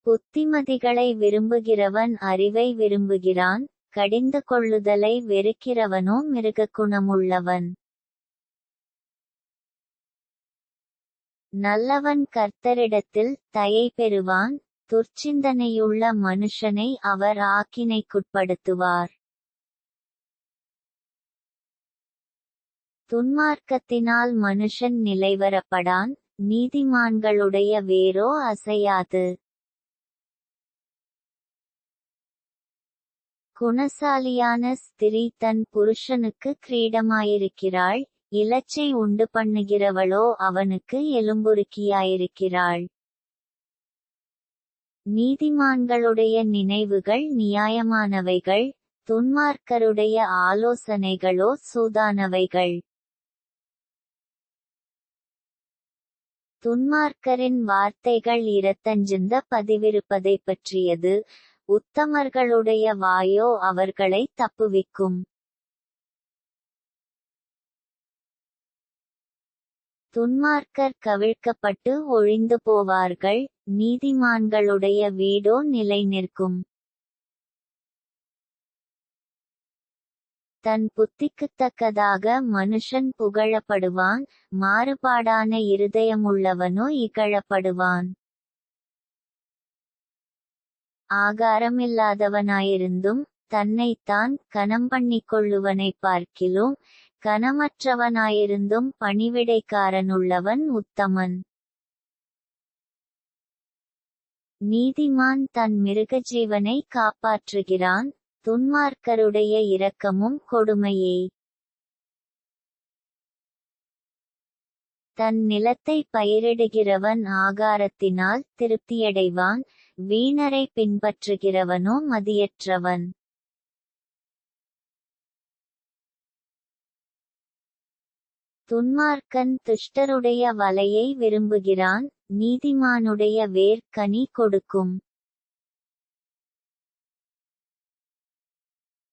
புத்திமதிகளை விரும்புகிறவன் அறிவை விரும்புகிறான், கடிந்து கொள்ளுதலை வெறுக்கிறவனோ மிருககுணமுள்ளவன். நல்லவன் கர்த்தரிடத்தில் தயை பெறுவான், துர்ச்சிந்தனையுள்ள மனுஷனை அவர் ஆக்கினைக்குட்படுத்துவார். துன்மார்க்கத்தினால் மனுஷன் நிலைவரப்படான், நீதிமான்களுடைய வேரோ அசையாது. குணசாலியான ஸ்திரீ தன் புருஷனுக்கு கிரீடமாயிருக்கிறாள், இலச்சை உண்டு பண்ணுகிறவளோ அவனுக்கு எலும்புருக்கியாயிருக்கிறாள். நீதிமான்களுடைய நினைவுகள் நியாயமானவைகள், துன்மார்க்கருடைய ஆலோசனைகளோ சூதானவைகள். துன்மார்க்கரின் வார்த்தைகள் இரத்தஞ்சிந்த பதிவிருப்பதைப் பற்றியது, உத்தமர்களுடைய வாயோ அவர்களை தப்புவிக்கும். துன்மார்க்கர் கவிழ்க்கப்பட்டு ஒழிந்து போவார்கள், நீதிமான்களுடைய வீடோ நிலை நிற்கும். தன் புத்திக்குத்தக்கதாக மனுஷன் புகழப்படுவான், மாறுபாடான இருதயமுள்ளவனோ இகழப்படுவான். ஆகாரமில்லாதவனாயிருந்தும் தன்னைத்தான் கனம்பண்ணிக் கொள்ளுவனைப் பார்க்கிலும், கனமற்றவனாயிருந்தும் பணிவிடைக்காரனுள்ளவன் உத்தமன். நீதிமான் தன் மிருகஜீவனை காப்பாற்றுகிறான், துன்மார்க்கருடைய இரக்கமும் கொடுமையே. தன் நிலத்தை பயிரிடுகிறவன் ஆகாரத்தினால் திருப்தியடைவான், வீணரை பின்பற்றுகிறவனோ மதியற்றவன். துன்மார்க்கன் துஷ்டருடைய வலையை விரும்புகிறான், நீதிமானுடைய வேர் கனி கொடுக்கும்.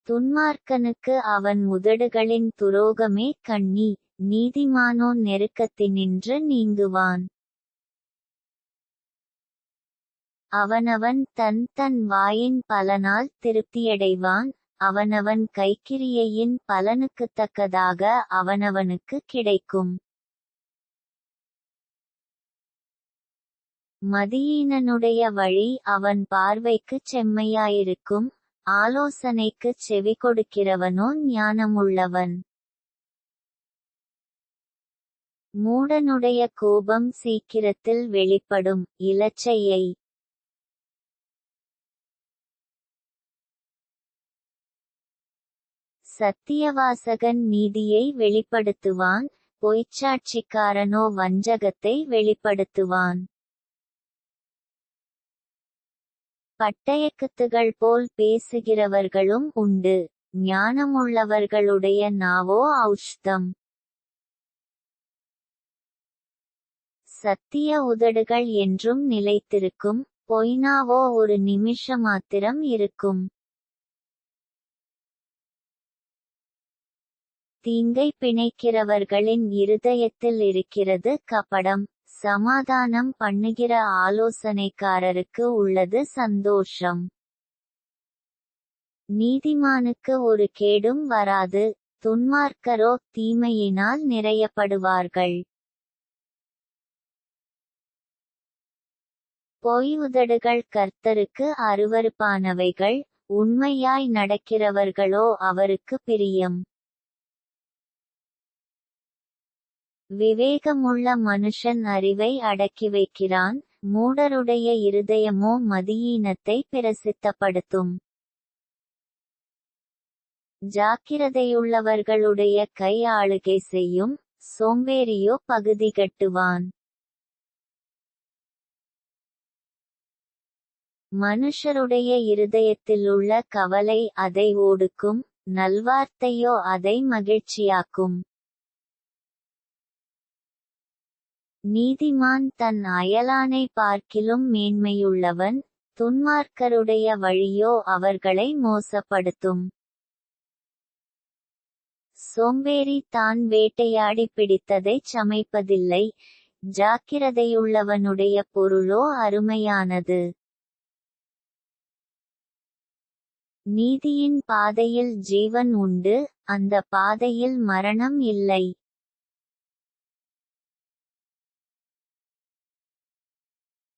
துன்மார்க்கனுக்கு அவன் உதடுகளின் துரோகமே கண்ணி, நீதிமானோ நெருக்கத்தினின்று நீங்குவான். அவனவன் தன் தன் வாயின் பலனால் திருப்தியடைவான், அவனவன் கைக்கிரியையின் பலனுக்குத்தக்கதாக அவனவனுக்கு கிடைக்கும். மதியீனனுடைய வழி அவன் பார்வைக்குச் செம்மையாயிருக்கும், ஆலோசனைக்குச் செவி கொடுக்கிறவனோ ஞானமுள்ளவன். மூடனுடைய கோபம் சீக்கிரத்தில் வெளிப்படும், இலச்சையை சத்தியவாசகன் நீதியை வெளிப்படுத்துவான், பொய்ச்சாட்சிக்காரனோ வஞ்சகத்தை வெளிப்படுத்துவான். பட்டயக்குத்துகள் போல் பேசுகிறவர்களும் உண்டு, ஞானமுள்ளவர்களுடைய நாவோ ஔஷதம். சத்திய உதடுகள் என்றும் நிலைத்திருக்கும், பொய்நாவோ ஒரு நிமிஷமாத்திரம் இருக்கும். தீங்கை பிணைக்கிறவர்களின் இருதயத்தில் இருக்கிறது கபடம், சமாதானம் பண்ணுகிற ஆலோசனைக்காரருக்கு உள்ளது சந்தோஷம். நீதிமானுக்கு ஒரு கேடும் வராது, துன்மார்க்கரோ தீமையினால் நிறையப்படுவார்கள். பொய் உதடுகள் கர்த்தருக்கு அருவருப்பானவைகள், உண்மையாய் நடக்கிறவர்களோ அவருக்கு பிரியம். விவேகமுள்ள மனுஷன் அறிவை அடக்கி வைக்கிறான், மூடருடைய இருதயமோ மதியீனத்தை பிரசித்தப்படுத்தும். ஜாக்கிரதையுள்ளவர்களுடைய கை ஆளுகை செய்யும், சோம்பேறியோ பகுதி கட்டுவான். மனுஷருடைய இருதயத்திலுள்ள கவலை அதை ஒடுக்கும், நல்வார்த்தையோ அதை மகிழ்ச்சியாக்கும். நீதிமான் தன் அயலானை பார்க்கிலும் மேன்மையுள்ளவன், துன்மார்க்கருடைய வழியோ அவர்களை மோசப்படுத்தும். சோம்பேறி தான் வேட்டையாடி பிடித்ததைச் சமைப்பதில்லை, ஜாக்கிரதையுள்ளவனுடைய பொருளோ அருமையானது. நீதியின் பாதையில் ஜீவன் உண்டு, அந்த பாதையில் மரணம் இல்லை.